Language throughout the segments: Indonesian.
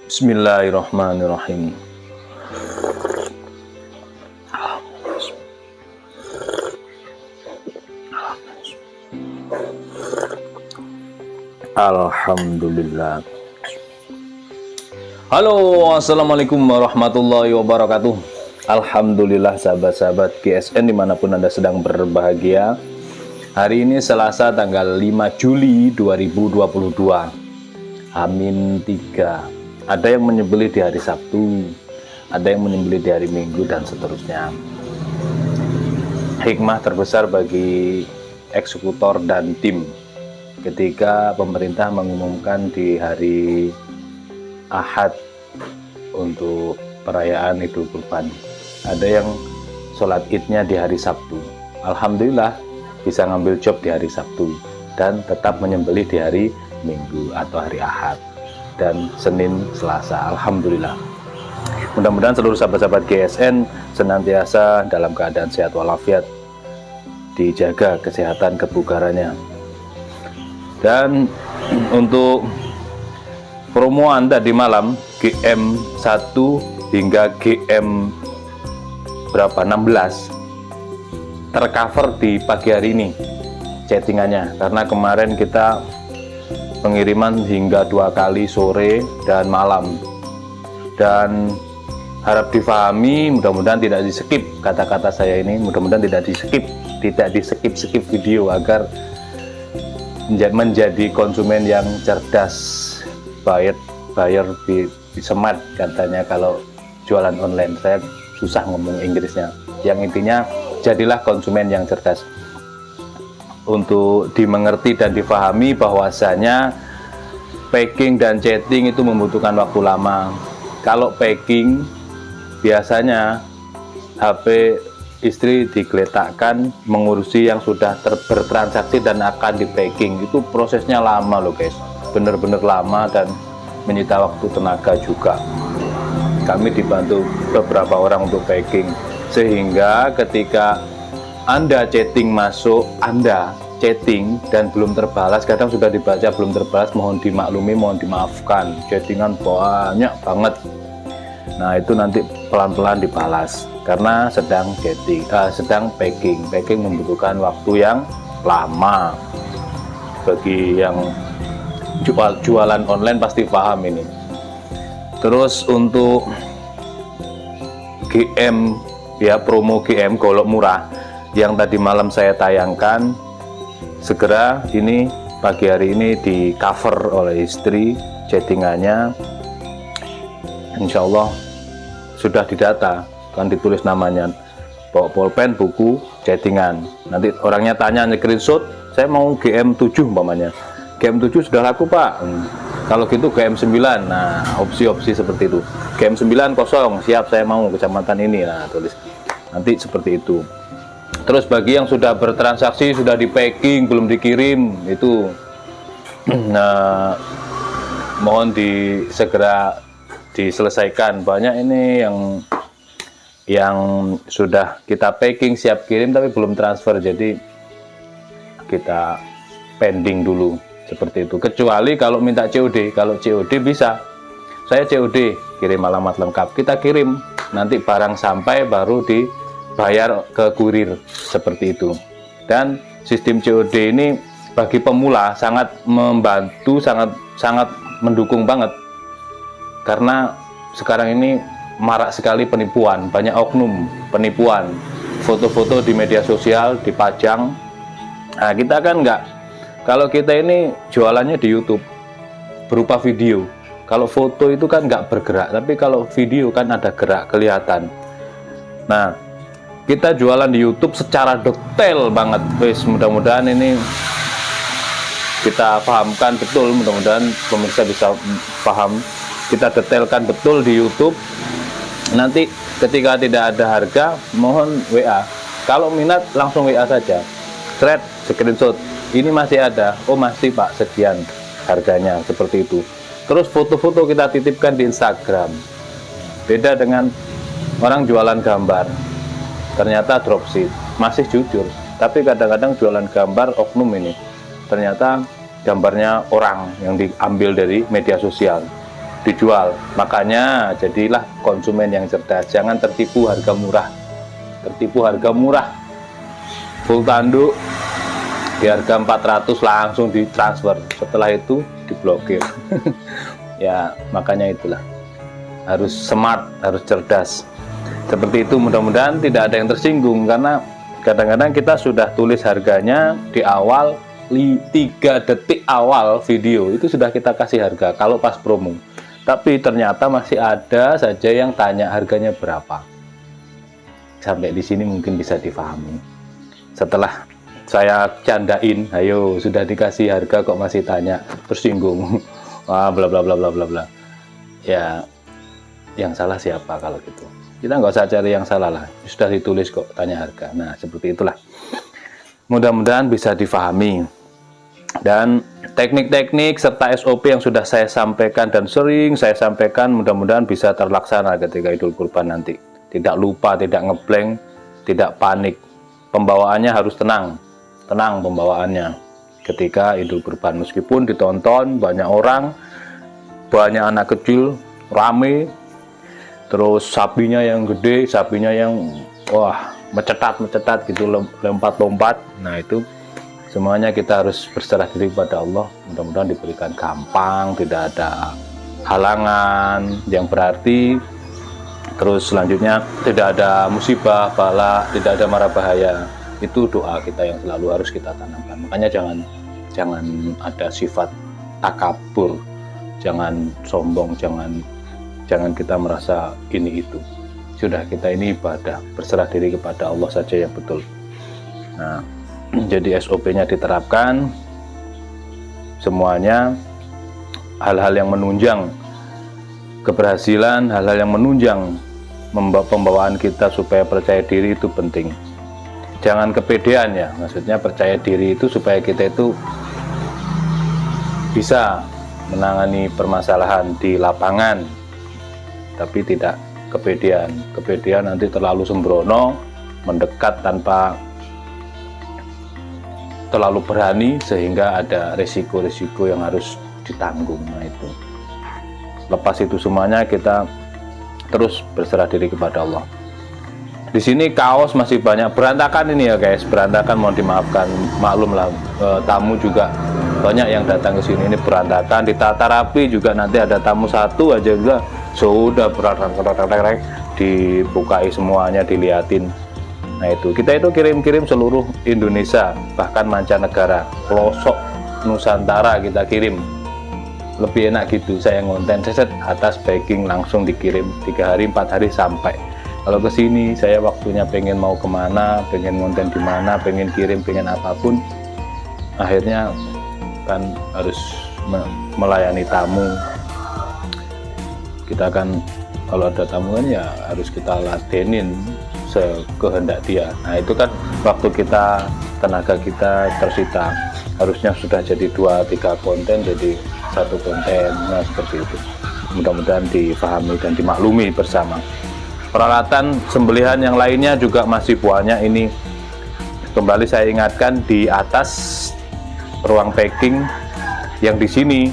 Bismillahirrahmanirrahim. Alhamdulillah. Halo, assalamualaikum warahmatullahi wabarakatuh. Alhamdulillah sahabat-sahabat GSN dimanapun Anda sedang berbahagia. Hari ini Selasa tanggal 5 Juli 2022. Amin 3. Ada yang menyembelih di hari Sabtu, ada yang menyembelih di hari Minggu, dan seterusnya. Hikmah terbesar bagi eksekutor dan tim ketika pemerintah mengumumkan di hari Ahad untuk perayaan Idul Kurban. Ada yang sholat idnya di hari Sabtu. Alhamdulillah bisa ngambil job di hari Sabtu dan tetap menyembelih di hari Minggu atau hari Ahad dan Senin, Selasa. Alhamdulillah. Mudah-mudahan seluruh sahabat-sahabat GSN senantiasa dalam keadaan sehat walafiat, dijaga kesehatan kebugarannya. Dan untuk promo Anda di malam GM 1 hingga GM berapa 16 tercover di pagi hari ini chattingannya, karena kemarin kita pengiriman hingga 2 kali sore dan malam, dan harap difahami, mudah-mudahan tidak di skip kata-kata saya ini, mudah-mudahan tidak di skip video agar menjadi konsumen yang cerdas, buyer be smart katanya kalau jualan online. Saya susah ngomong Inggrisnya, yang intinya jadilah konsumen yang cerdas. Untuk dimengerti dan difahami bahwasanya packing dan chatting itu membutuhkan waktu lama. Kalau packing biasanya HP istri digeletakkan mengurusi yang sudah bertransaksi dan akan di packing, itu prosesnya lama loh guys, bener-bener lama dan menyita waktu tenaga juga. Kami dibantu beberapa orang untuk packing, sehingga ketika Anda chatting masuk, Anda chatting dan belum terbalas, kadang sudah dibaca belum terbalas, mohon dimaklumi, mohon dimaafkan, chattingan banyak banget. Nah itu nanti pelan-pelan dibalas karena sedang chatting, sedang packing. Packing membutuhkan waktu yang lama. Bagi yang jualan online pasti paham ini. Terus untuk GM ya, promo GM golok murah yang tadi malam saya tayangkan, segera ini pagi hari ini di cover oleh istri chattingannya. Insya Allah sudah didata, kan ditulis namanya, bawa pulpen, buku, chattingan. Nanti orangnya tanya, screenshot, saya mau GM7 umpamanya. GM7 sudah laku pak, kalau gitu GM9. Nah opsi-opsi seperti itu. GM9 kosong, siap saya mau kecamatan ini, nah tulis nanti seperti itu. Terus bagi yang sudah bertransaksi, sudah di packing belum dikirim, itu nah mohon segera diselesaikan. Banyak ini yang sudah kita packing siap kirim tapi belum transfer, jadi kita pending dulu seperti itu. Kecuali kalau minta COD, kalau COD bisa, saya COD, kirim alamat lengkap, kita kirim, nanti barang sampai baru dibayar ke kurir, seperti itu. Dan sistem COD ini bagi pemula sangat membantu, sangat mendukung banget, karena sekarang ini marak sekali penipuan, banyak oknum penipuan, foto-foto di media sosial dipajang. Nah kita kan enggak, kalau kita ini jualannya di YouTube berupa video, kalau foto itu kan nggak bergerak, tapi kalau video kan ada gerak, kelihatan. Nah kita jualan di YouTube secara detail banget, guys. Mudah-mudahan ini kita pahamkan betul, mudah-mudahan pemirsa bisa paham. Kita detailkan betul di YouTube. Nanti ketika tidak ada harga, mohon WA. Kalau minat langsung WA saja, thread, screenshot, ini masih ada, oh masih pak, sekian harganya, seperti itu. Terus foto-foto kita titipkan di Instagram. Beda dengan orang jualan gambar, ternyata dropship, masih jujur. Tapi kadang-kadang jualan gambar oknum ini, ternyata gambarnya orang yang diambil dari media sosial. dijual. Makanya jadilah konsumen yang cerdas, jangan tertipu harga murah. Tertipu harga murah, full tanduk di harga 400 langsung ditransfer, setelah itu diblokir. Ya makanya itulah, harus smart, harus cerdas seperti itu. Mudah-mudahan tidak ada yang tersinggung, karena kadang-kadang kita sudah tulis harganya di awal, 3 detik awal video itu sudah kita kasih harga kalau pas promo, tapi ternyata masih ada saja yang tanya harganya berapa. Sampai di sini mungkin bisa difahami. Setelah saya candain, ayo sudah dikasih harga kok masih tanya, tersinggung. Wah, bla bla bla bla bla bla. Ya, yang salah siapa kalau gitu? Kita nggak usah cari yang salah lah. Sudah ditulis kok tanya harga. Nah, seperti itulah. Mudah-mudahan bisa difahami. Dan teknik-teknik serta SOP yang sudah saya sampaikan dan sering saya sampaikan, mudah-mudahan bisa terlaksana ketika Idul Kurban nanti. Tidak lupa, tidak ngeblank, tidak panik. Pembawaannya harus tenang. Tenang pembawaannya ketika Idul Kurban. Meskipun ditonton banyak orang, banyak anak kecil, rame, terus sapinya yang gede, sapinya yang wah mencetat gitu, lompat-lompat. Nah itu semuanya kita harus berserah diri kepada Allah. Mudah-mudahan diberikan gampang, tidak ada halangan yang berarti. Terus selanjutnya tidak ada musibah, bala, tidak ada mara bahaya. Itu doa kita yang selalu harus kita tanamkan. Makanya jangan ada sifat takabur, jangan sombong, jangan kita merasa ini itu. Sudah, kita ini ibadah, berserah diri kepada Allah saja yang betul. Nah, jadi SOP-nya diterapkan, semuanya hal-hal yang menunjang keberhasilan, hal-hal yang menunjang pembawaan kita supaya percaya diri itu penting. Jangan kepedean ya, maksudnya percaya diri itu supaya kita itu bisa menangani permasalahan di lapangan, tapi tidak kepedean. Kepedean nanti terlalu sembrono, mendekat tanpa terlalu berani, sehingga ada resiko-resiko yang harus ditanggung. Nah itu, lepas itu semuanya kita terus berserah diri kepada Allah. Di sini kaos masih banyak berantakan ini ya guys, berantakan, mohon dimaafkan, maklum lah, tamu juga banyak yang datang ke sini, ini berantakan, ditata rapi juga, nanti ada tamu satu aja juga sudah berantakan, dibukai semuanya, diliatin. Nah itu, kita itu kirim-kirim seluruh Indonesia, bahkan mancanegara, pelosok Nusantara kita kirim. Lebih enak gitu, saya ngonten seset atas packing langsung dikirim, 3 hari 4 hari sampai. Kalau ke sini saya waktunya pengen mau kemana, pengen ngonten di mana, pengen kirim, pengen apapun, akhirnya kan harus melayani tamu. Kita kan kalau ada tamu kan ya harus kita ladenin sekehendak dia. Nah itu kan waktu kita, tenaga kita tersita. Harusnya sudah jadi 2-3 konten jadi 1 konten. Nah seperti itu, mudah-mudahan difahami dan dimaklumi bersama. Peralatan sembelihan yang lainnya juga masih banyak. Ini kembali saya ingatkan, di atas ruang packing, yang di sini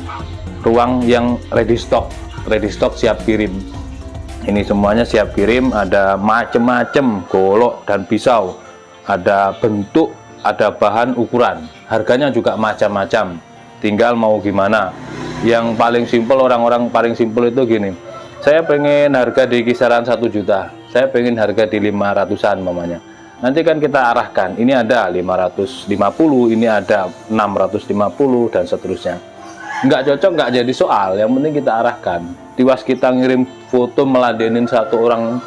ruang yang ready stock siap kirim. Ini semuanya siap kirim, ada macem-macem golok dan pisau, ada bentuk, ada bahan ukuran, harganya juga macam-macam, tinggal mau gimana. Yang paling simpel, orang-orang paling simpel itu gini, saya pengen harga di kisaran 1 juta, saya pengen harga di 500-an mamanya. Nanti kan kita arahkan, ini ada 550, ini ada 650 dan seterusnya. Nggak cocok, nggak jadi soal, yang penting kita arahkan. Tiwas kita ngirim foto meladenin satu orang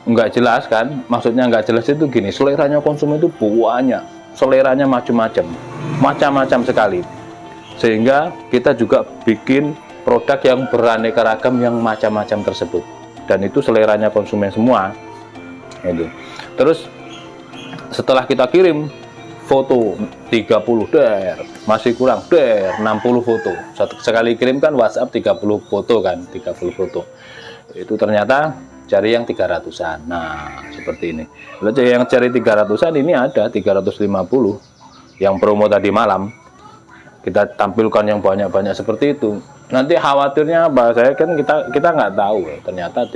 nggak jelas kan, maksudnya nggak jelas itu gini, seleranya konsumen itu banyak, seleranya macam-macam sekali, sehingga kita juga bikin produk yang beraneka ragam yang macam-macam tersebut, dan itu seleranya konsumen semua itu. Terus setelah kita kirim foto 30 masih kurang 60 foto sekali kirim kan, WhatsApp 30 foto kan, 30 foto itu ternyata cari yang 300-an. Nah seperti ini, lalu yang cari 300-an ini ada 350 yang promo tadi malam, kita tampilkan yang banyak-banyak seperti itu. nanti khawatirnya apa, saya kan kita nggak tahu ya, ternyata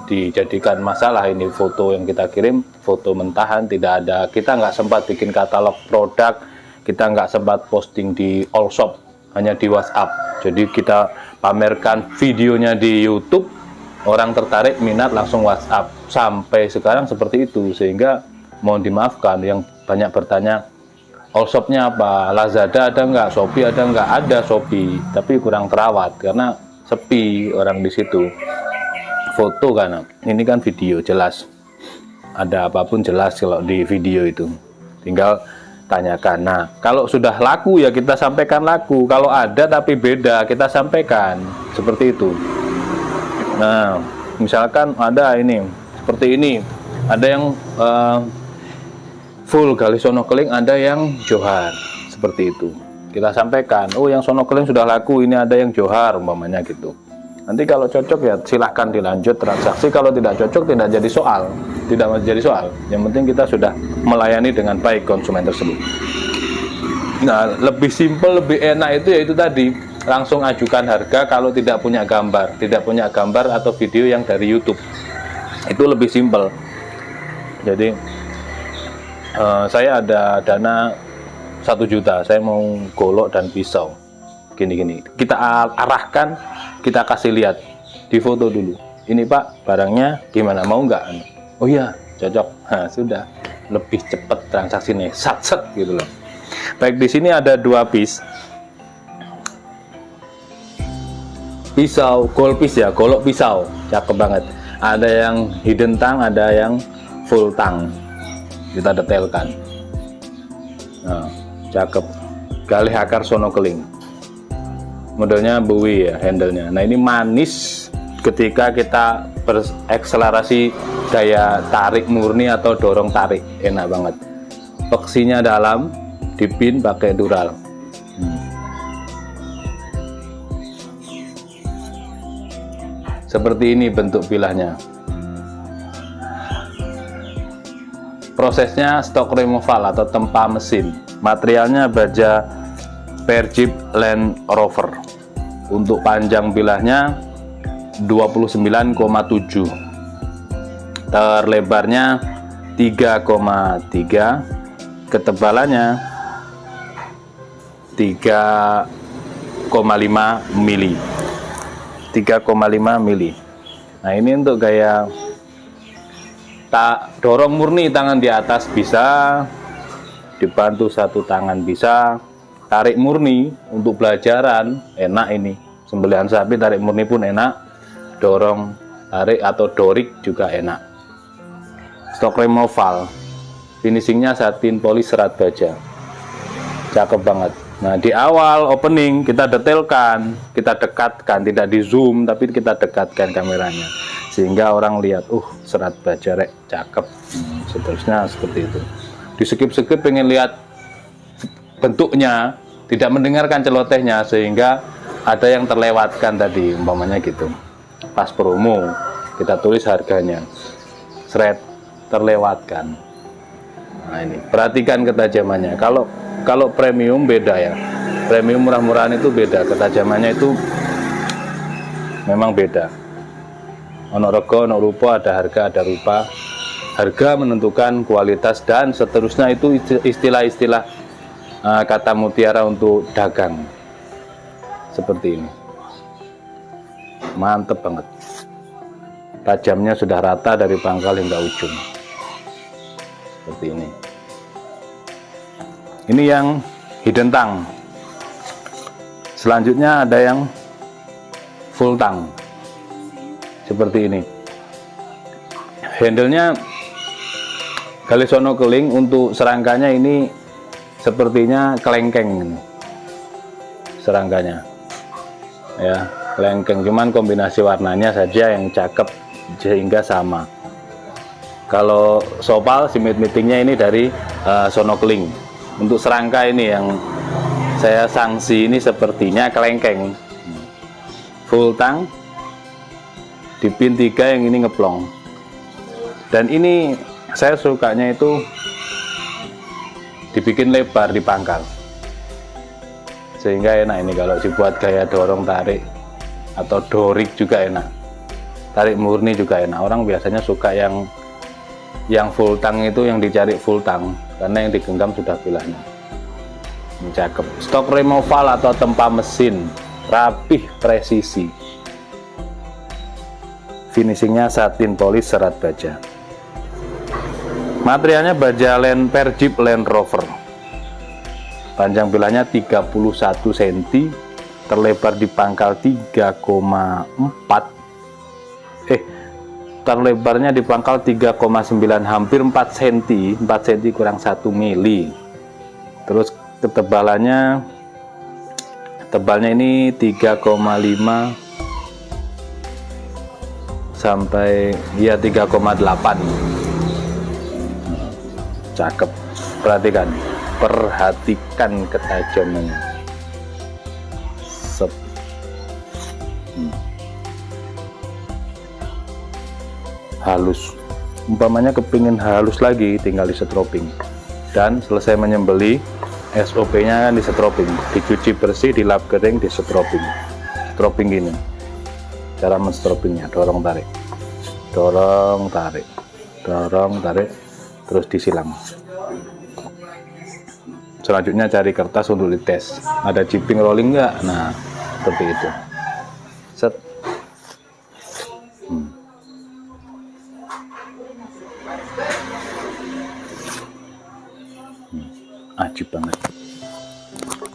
dijadikan masalah ini foto yang kita kirim, foto mentahan, tidak ada, kita nggak sempat bikin katalog produk, kita nggak sempat posting di Allshop, hanya di WhatsApp. Jadi kita pamerkan videonya di YouTube, orang tertarik, minat, langsung WhatsApp. Sampai sekarang seperti itu, sehingga mohon dimaafkan yang banyak bertanya, Allshopnya apa, Lazada ada nggak, Shopee ada nggak? Ada Shopee, tapi kurang terawat karena sepi orang di situ. Foto kan, ini kan video jelas, ada apapun jelas kalau di video itu, tinggal tanyakan. Nah, kalau sudah laku ya kita sampaikan laku, kalau ada tapi beda kita sampaikan, seperti itu. Nah, misalkan ada ini seperti ini, ada yang full gali sonokeling, ada yang johar, seperti itu kita sampaikan. Oh, yang sonokeling sudah laku, ini ada yang johar umpamanya gitu. Nanti kalau cocok ya silahkan dilanjut transaksi, kalau tidak cocok tidak jadi soal, tidak menjadi soal. Yang penting kita sudah melayani dengan baik konsumen tersebut. Nah, lebih simpel, lebih enak itu yaitu tadi, langsung ajukan harga kalau tidak punya gambar atau video yang dari YouTube, itu lebih simpel. Jadi saya ada dana 1 juta, saya mau golok dan pisau gini-gini, kita arahkan, kita kasih lihat di foto dulu, ini Pak barangnya gimana, mau nggak? Oh iya cocok. Nah, sudah lebih cepat transaksinya, sat-set gitu loh. Baik, di sini ada 2 piece pisau, gold piece ya, golok pisau, cakep banget. Ada yang hidden tang, ada yang full tang, kita detailkan. Nah, cakep, galih akar sonokeling, modelnya buwi ya, handle-nya. Nah, ini manis ketika kita berekselerasi daya tarik murni atau dorong tarik, enak banget. Peksinya dalam, dipin pakai dural. Seperti ini bentuk bilahnya. Prosesnya stok removal atau tempa mesin. Materialnya baja Perjeep Land Rover. Untuk panjang bilahnya 29,7, terlebarnya 3,3, ketebalannya 3,5 mili. 3,5 mili. Nah, ini untuk gaya tak dorong murni, tangan di atas bisa, dibantu 1 tangan bisa, tarik murni untuk belajaran enak ini. Sembelihan sapi tarik murni pun enak, dorong tarik atau dorik juga enak. Stok removal, finishingnya satin polis serat baja, cakep banget. Nah, di awal opening kita detailkan, kita dekatkan, tidak di zoom tapi kita dekatkan kameranya sehingga orang lihat, serat baja rek, cakep. Seterusnya seperti itu. Di skip-skip pengen lihat bentuknya, tidak mendengarkan celotehnya, sehingga ada yang terlewatkan tadi umpamanya gitu. Pas promo kita tulis harganya, seret, terlewatkan. Nah, ini perhatikan ketajamannya. Kalau premium beda ya, premium murah-murahan itu beda, ketajamannya itu memang beda. Ono rego, ono rupa, ada harga, ada rupa. Harga menentukan kualitas dan seterusnya, itu istilah-istilah kata mutiara untuk dagang. Seperti ini, mantep banget. Tajamnya sudah rata dari pangkal hingga ujung. Seperti ini. Ini yang hidden tang. Selanjutnya ada yang full tang, seperti ini. Handle-nya gali sonokeling, untuk serangkanya ini sepertinya kelengkeng serangkanya ya, kelengkeng, cuman kombinasi warnanya saja yang cakep sehingga sama. Kalau sopal simit meetingnya ini dari sonokeling. Untuk serangka ini yang saya sanksi ini sepertinya kelengkeng, full tang, di pin 3 yang ini ngeplong. Dan ini saya sukanya itu dibikin lebar di pangkal, sehingga enak ini kalau dibuat gaya dorong tarik, atau dorik juga enak, tarik murni juga enak. Orang biasanya suka yang full tang itu, yang dicari full tang, karena yang digenggam sudah bilahnya. Ini cakep. Stok removal atau tempa mesin, rapih, presisi. Finishingnya satin polis serat baja. Materialnya baja Persib Land Rover. Panjang bilahnya 31 cm, terlebar di pangkal 3,4. Terlebarnya di pangkal 3,9, hampir 4 cm, 4 cm kurang 1 mili. Terus ketebalannya, tebalnya ini 3,5 sampai ya 3,8. Cakep. Perhatikan ketajamannya. Set. Halus. Umpamanya kepingin halus lagi, tinggal disetroping. Dan selesai menyembeli, SOP-nya kan disetroping, dicuci bersih, dilap kering, disetroping. Setroping gini. Cara menstropingnya, dorong tarik, dorong tarik, dorong tarik, terus disilang. Selanjutnya cari kertas untuk dites, ada chipping rolling nggak? Nah, seperti itu. Set. Ajib banget,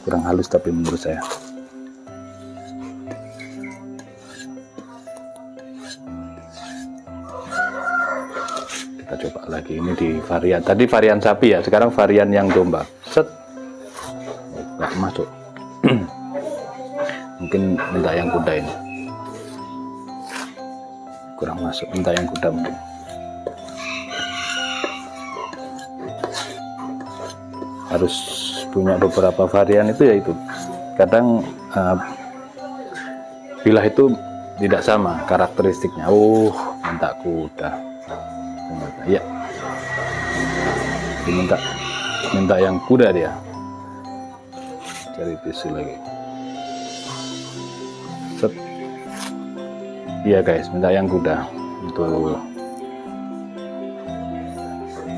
kurang halus tapi menurut saya. Kita coba lagi, ini di varian, tadi varian sapi ya, sekarang varian yang domba. Set. Nggak masuk. Mungkin minta yang kuda ini, kurang masuk, minta yang kuda mungkin. Harus punya beberapa varian itu, yaitu kadang bilah itu tidak sama karakteristiknya. Minta kuda. Ya, minta yang kuda dia. Cari tisu lagi. Set. Iya guys, minta yang kuda untuk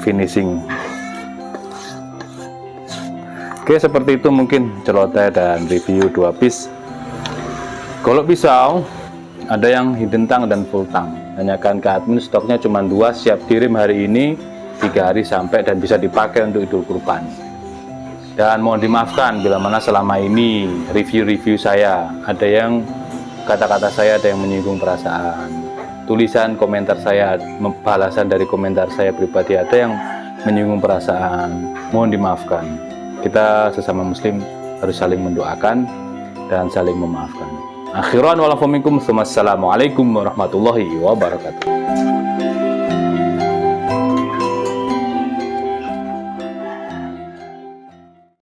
finishing. Oke, seperti itu mungkin celoteh dan review 2 piece golok pisau. Ada yang hidden tang dan full tang. Tanyakan ke admin, stoknya cuma 2, siap kirim hari ini, 3 hari sampai, dan bisa dipakai untuk Idul Kurban. Dan mohon dimaafkan bila mana selama ini review-review saya ada yang kata-kata saya ada yang menyinggung perasaan, tulisan komentar saya, balasan dari komentar saya pribadi ada yang menyinggung perasaan. Mohon dimaafkan. Kita sesama muslim harus saling mendoakan dan saling memaafkan. Akhiran walafuminkum, wassalamualaikum warahmatullahi wabarakatuh.